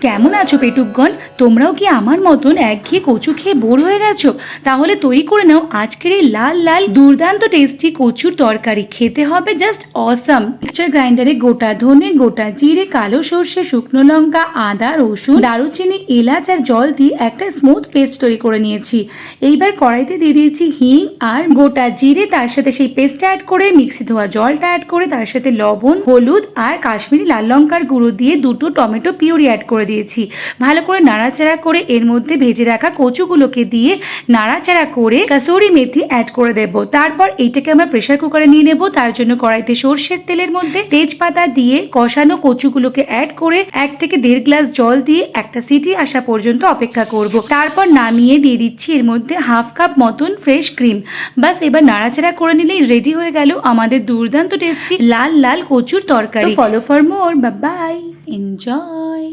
কেমন আছো পেটুকগণ? তোমরাও কি আমার মতন একঘেয়ে কচু খেয়ে বোর হয়ে গেছো? তাহলে তৈরি করে নাও আজকের এই লাল লাল দুর্দান্ত টেস্টি কচুর তরকারি। খেতে হবে জাস্ট অসাম। মিক্সচার গ্রাইন্ডারে গোটা ধনে, গোটা জিরে, কালো সর্ষে, শুকনো লঙ্কা, আদা, রসুন, দারুচিনি, এলাচ আর জল দিয়ে একটা স্মুথ পেস্ট তৈরি করে নিয়েছি। এইবার কড়াইতে দিয়ে দিয়েছি হিং আর গোটা জিরে, তার সাথে সেই পেস্টটা অ্যাড করে মিক্সি ধোয়া জলটা অ্যাড করে তার সাথে লবণ, হলুদ আর কাশ্মীরি লাল লঙ্কার গুঁড়ো দিয়ে দুটো টমেটো পিউরি অ্যাড করে দিয়েছি। ভালো করে নাড়াচাড়া করে এর মধ্যে ভেজে রাখা কচুগুলোকে দিয়ে নাড়াচাড়া করে কাসুরি মেথি অ্যাড করে দেব। তারপর এইটাকে আমরা প্রেসার কুকারে নিয়ে নেব। তার জন্য কড়াইতে সর্ষের তেলের মধ্যে তেজপাতা দিয়ে কষানো কচুগুলোকে অ্যাড করে 1 থেকে 1.5 গ্লাস জল দিয়ে একটা সিটি আসা পর্যন্ত অপেক্ষা করব। তারপর নামিয়ে দিয়ে দিচ্ছি এর মধ্যে হাফ কাপ মতন ফ্রেশ ক্রিম। বাস এবার নাড়াচাড়া করে নিলেই রেডি হয়ে গেল আমাদের দুর্দান্ত টেস্টি লাল লাল কচুর তরকারি। Follow for more, bye bye, enjoy.